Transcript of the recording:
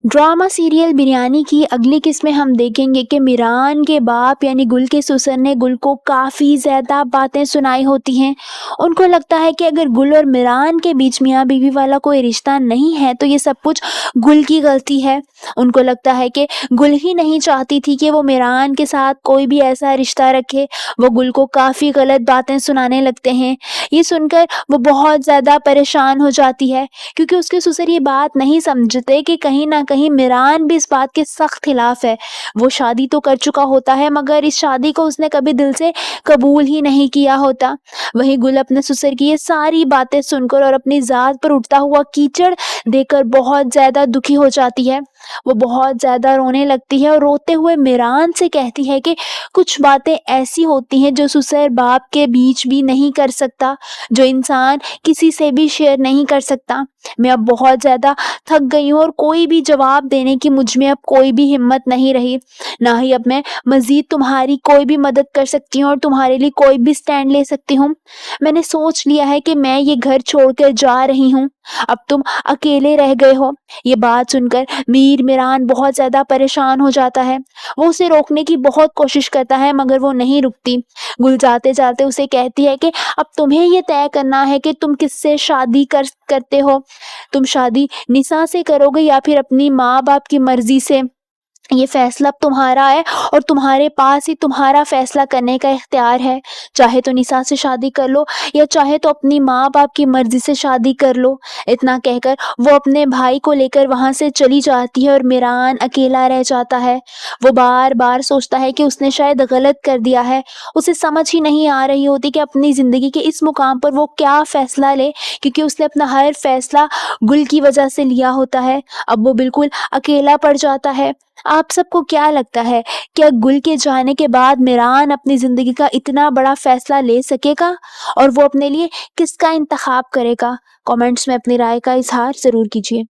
Drama serial biryani की अगली किस्त में हम देखेंगे कि मिरान के बाप यानी गुल के ससुर ने गुल को काफ़ी ज़्यादा बातें सुनाई होती हैं। उनको लगता है कि अगर गुल और मिरान के बीच मियाँ बीवी वाला कोई रिश्ता नहीं है तो ये सब कुछ गुल की गलती है। उनको लगता है कि गुल ही नहीं चाहती थी कि वो मिरान के साथ कोई भी ऐसा रिश्ता रखे। वो गुल को काफ़ी गलत बातें सुनाने लगते हैं। ये सुनकर वो बहुत ज़्यादा परेशान हो जाती है, क्योंकि उसके ससुर ये बात नहीं समझते कि कहीं न कहीं मिरान भी इस बात के सख्त खिलाफ है। वो शादी तो कर चुका होता है, मगर इस शादी को उसने कभी दिल से कबूल ही नहीं किया होता। वहीं गुल अपने ससुर की ये सारी बातें सुनकर और अपनी ज़ात पर उठता हुआ कीचड़ देखकर बहुत ज़्यादा दुखी हो जाती है। वो बहुत ज़्यादा रोने लगती है और रोते हुए मिरान से कहती है कि कुछ बातें ऐसी होती हैं जो ससुर बाप के बीच भी नहीं कर सकता, जो इंसान किसी से भी शेयर नहीं कर सकता। मैं अब बहुत ज़्यादा थक गई हूँ और कोई भी जवाब देने की मुझ में अब कोई भी हिम्मत नहीं रही। ना ही अब मैं मज़ीद तुम्हारी कोई भी मदद कर सकती हूँ और तुम्हारे लिए कोई भी स्टैंड ले सकती हूँ। मैंने सोच लिया है कि मैं ये घर छोड़कर जा रही हूँ। अब तुम अकेले रह गए हो। ये बात सुनकर मीर मिरान बहुत ज़्यादा परेशान हो जाता है। वो उसे रोकने की बहुत कोशिश करता है, मगर वो नहीं रुकती। गुल जाते-जाते उसे कहती है कि अब तुम्हें ये तय करना है कि तुम किससे शादी करते हो। तुम शादी निसा से करोगे या फिर अपनी माँ-बाप की मर्ज़ी से। ये फैसला अब तुम्हारा है और तुम्हारे पास ही तुम्हारा फैसला करने का इख्तियार है। चाहे तो निसा से शादी कर लो या चाहे तो अपनी माँ-बाप की मर्ज़ी से शादी कर लो। इतना कहकर वो अपने भाई को लेकर वहाँ से चली जाती है और मिरान अकेला रह जाता है। वो बार-बार सोचता है कि उसने शायद गलत कर दिया है। उसे समझ ही नहीं आ रही होती कि अपनी ज़िंदगी के इस मुकाम पर वो क्या फ़ैसला ले, क्योंकि उसने अपना हर फ़ैसला गुल की वजह से लिया होता है। अब वो बिल्कुल अकेला पड़ जाता है। आप सबको क्या लगता है, क्या गुल के जाने के बाद मिरान अपनी ज़िंदगी का इतना बड़ा फ़ैसला ले सकेगा और वो अपने लिए किसका इंतखाब करेगा? कमेंट्स में अपनी राय का इज़हार ज़रूर कीजिए।